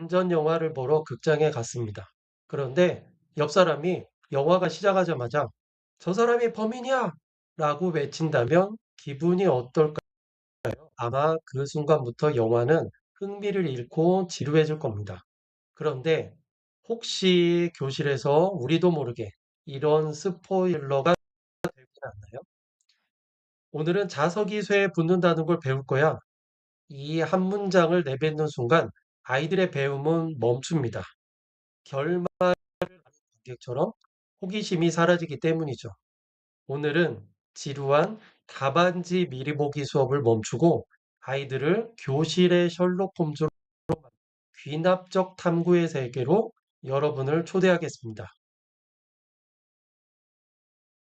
반전 영화를 보러 극장에 갔습니다. 그런데 옆 사람이 영화가 시작하자마자 저 사람이 범인이야! 라고 외친다면 기분이 어떨까요? 아마 그 순간부터 영화는 흥미를 잃고 지루해질 겁니다. 그런데 혹시 교실에서 우리도 모르게 이런 스포일러가 되진 않나요? 오늘은 자석이 쇠에 붙는다는 걸 배울 거야. 이 한 문장을 내뱉는 순간 아이들의 배움은 멈춥니다. 결말 관객처럼 호기심이 사라지기 때문이죠. 오늘은 지루한 답안지 미리 보기 수업을 멈추고 아이들을 교실의 셜록 홈즈로 귀납적 탐구의 세계로 여러분을 초대하겠습니다.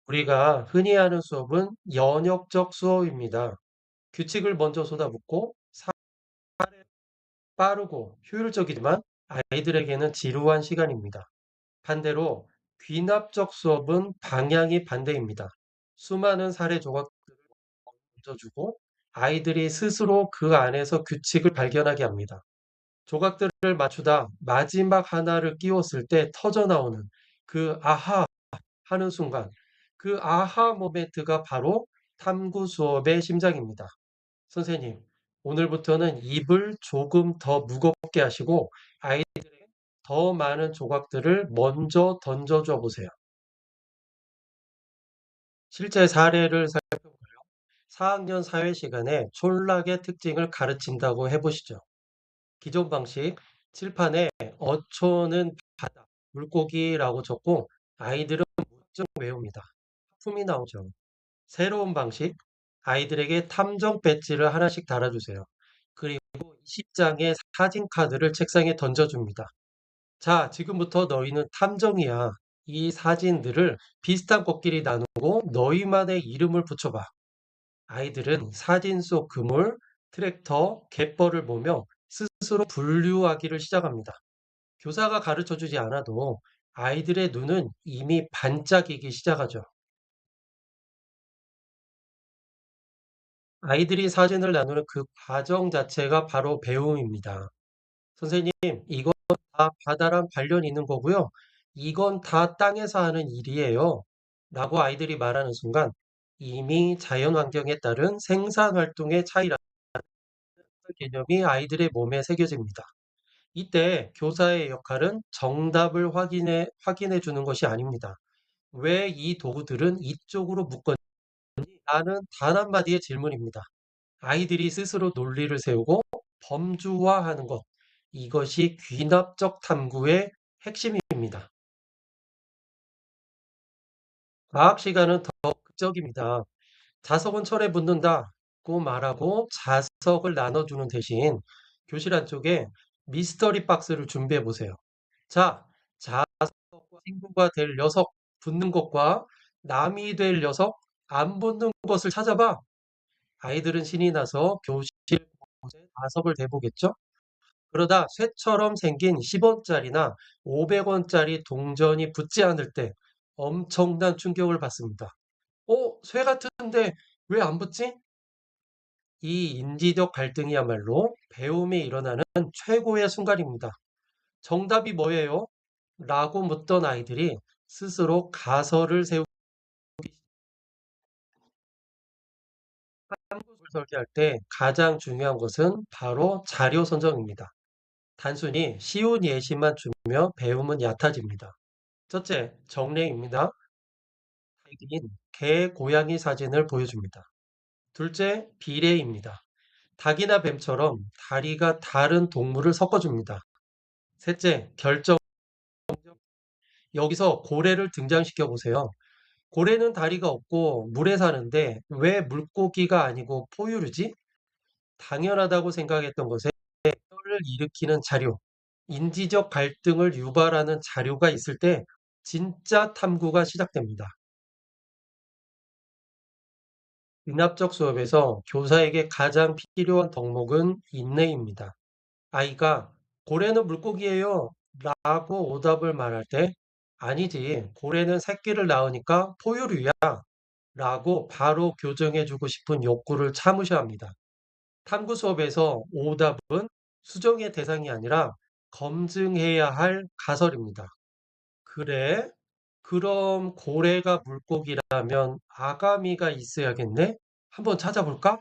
우리가 흔히 하는 수업은 연역적 수업입니다. 규칙을 먼저 쏟아붓고 빠르고 효율적이지만 아이들에게는 지루한 시간입니다. 반대로 귀납적 수업은 방향이 반대입니다. 수많은 사례 조각들을 던져주고 아이들이 스스로 그 안에서 규칙을 발견하게 합니다. 조각들을 맞추다 마지막 하나를 끼웠을 때 터져나오는 그 아하 하는 순간, 그 아하 모멘트가 바로 탐구 수업의 심장입니다. 선생님, 오늘부터는 입을 조금 더 무겁게 하시고 아이들에게 더 많은 조각들을 먼저 던져줘 보세요. 실제 사례를 4학년 사회 시간에 촌락의 특징을 가르친다고 해보시죠. 기존 방식, 칠판에 어초는 바다, 물고기라고 적고 아이들은 무작정 외웁니다. 하품이 나오죠. 새로운 방식, 아이들에게 탐정 배지를 하나씩 달아주세요. 그리고 20장의 사진 카드를 책상에 던져줍니다. 자, 지금부터 너희는 탐정이야. 이 사진들을 비슷한 꽃끼리 나누고 너희만의 이름을 붙여봐. 아이들은 사진 속 그물, 트랙터, 갯벌을 보며 스스로 분류하기를 시작합니다. 교사가 가르쳐 주지 않아도 아이들의 눈은 이미 반짝이기 시작하죠. 아이들이 사진을 나누는 그 과정 자체가 바로 배움입니다. 선생님, 이건 다 바다랑 관련 있는 거고요. 이건 다 땅에서 하는 일이에요. 라고 아이들이 말하는 순간 이미 자연 환경에 따른 생산 활동의 차이라는 개념이 아이들의 몸에 새겨집니다. 이때 교사의 역할은 정답을 확인해 주는 것이 아닙니다. 왜 이 도구들은 이쪽으로 묶었니? 라는 단 한마디의 질문입니다. 아이들이 스스로 논리를 세우고 범주화하는 것. 이것이 귀납적 탐구의 핵심입니다. 과학 시간은 더 극적입니다. 자석은 철에 붙는다고 말하고 자석을 나눠주는 대신 교실 안쪽에 미스터리 박스를 준비해 보세요. 자, 자석과 친구가 될 녀석 붙는 것과 남이 될 녀석 안 붙는 것을 찾아봐. 아이들은 신이 나서 교실 곳곳에 자석을 대보겠죠? 그러다 쇠처럼 생긴 10원짜리나 500원짜리 동전이 붙지 않을 때 엄청난 충격을 받습니다. 쇠 같은데 왜 안 붙지? 이 인지적 갈등이야말로 배움이 일어나는 최고의 순간입니다. 정답이 뭐예요? 라고 묻던 아이들이 스스로 가설을 세우기 한국을 설계할 때 가장 중요한 것은 바로 자료 선정입니다. 단순히 쉬운 예시만 주며 배움은 얕아집니다. 첫째, 정례입니다. 아이들인 개, 고양이 사진을 보여줍니다. 둘째, 비례입니다. 닭이나 뱀처럼 다리가 다른 동물을 섞어줍니다. 셋째, 결정. 여기서 고래를 등장시켜 보세요. 고래는 다리가 없고 물에 사는데 왜 물고기가 아니고 포유류지? 당연하다고 생각했던 것에 를 일으키는 자료, 인지적 갈등을 유발하는 자료가 있을 때 진짜 탐구가 시작됩니다. 문학적 수업에서 교사에게 가장 필요한 덕목은 인내입니다. 아이가 고래는 물고기예요 라고 오답을 말할 때 아니지, 고래는 새끼를 낳으니까 포유류야 라고 바로 교정해주고 싶은 욕구를 참으셔야 합니다. 탐구 수업에서 오답은 수정의 대상이 아니라 검증해야 할 가설입니다. 그래? 그럼 고래가 물고기라면 아가미가 있어야겠네? 한번 찾아볼까?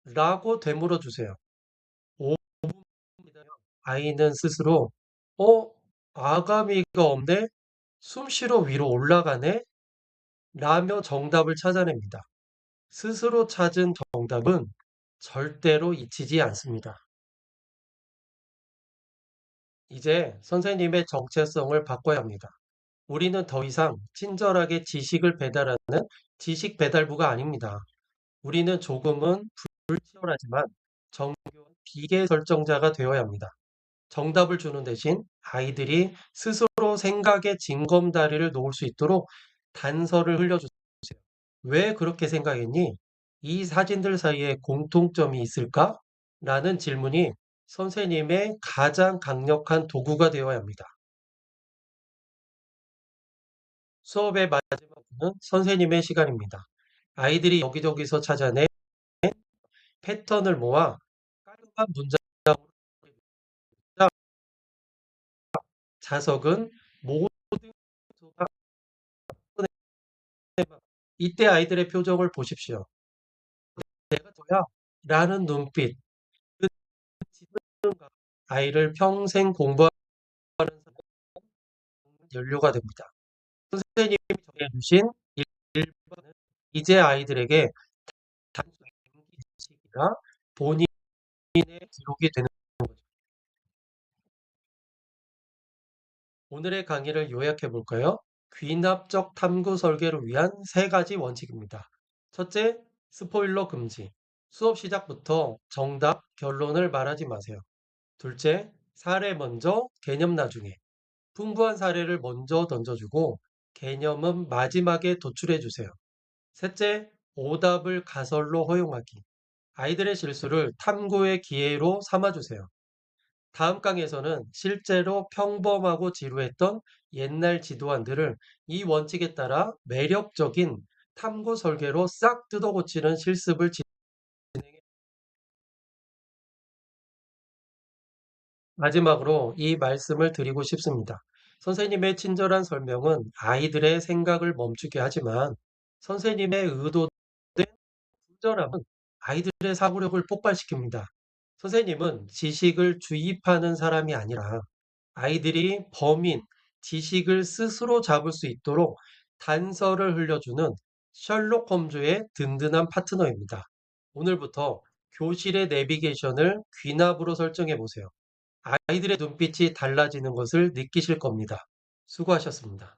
라고 되물어 주세요. 5분입니다. 아이는 스스로, 어? 아가미가 없네? 숨 쉬러 위로 올라가네? 라며 정답을 찾아냅니다. 스스로 찾은 정답은 절대로 잊히지 않습니다. 이제 선생님의 정체성을 바꿔야 합니다. 우리는 더 이상 친절하게 지식을 배달하는 지식 배달부가 아닙니다. 우리는 조금은 불치열하지만 정교한 비계 설정자가 되어야 합니다. 정답을 주는 대신 아이들이 스스로 생각의 징검다리를 놓을 수 있도록 단서를 흘려주세요. 왜 그렇게 생각했니? 이 사진들 사이에 공통점이 있을까? 라는 질문이 선생님의 가장 강력한 도구가 되어야 합니다. 수업의 마지막은 선생님의 시간입니다. 아이들이 여기저기서 찾아낸 패턴을 모아 깔끔한 문장으로 자석은 모든 소가 이때 아이들의 표정을 보십시오. 내가 저야? 라는 눈빛, 그 지능과 아이를 평생 공부하는 연료가 됩니다. 선생님이 정해주신 1번은 이제 아이들에게 단순히 지식이나 본인의 기록이 되는 거죠. 오늘의 강의를 요약해 볼까요? 귀납적 탐구 설계를 위한 세 가지 원칙입니다. 첫째, 스포일러 금지. 수업 시작부터 정답, 결론을 말하지 마세요. 둘째, 사례 먼저, 개념 나중에. 풍부한 사례를 먼저 던져주고 개념은 마지막에 도출해 주세요. 셋째, 오답을 가설로 허용하기. 아이들의 실수를 탐구의 기회로 삼아주세요. 다음 강에서는 실제로 평범하고 지루했던 옛날 지도안들을 이 원칙에 따라 매력적인 탐구 설계로 싹 뜯어 고치는 실습을 진행해. 마지막으로 이 말씀을 드리고 싶습니다. 선생님의 친절한 설명은 아이들의 생각을 멈추게 하지만 선생님의 의도된 친절함은 아이들의 사고력을 폭발시킵니다. 선생님은 지식을 주입하는 사람이 아니라 아이들이 범인, 지식을 스스로 잡을 수 있도록 단서를 흘려주는 셜록 홈즈의 든든한 파트너입니다. 오늘부터 교실의 내비게이션을 귀납으로 설정해 보세요. 아이들의 눈빛이 달라지는 것을 느끼실 겁니다. 수고하셨습니다.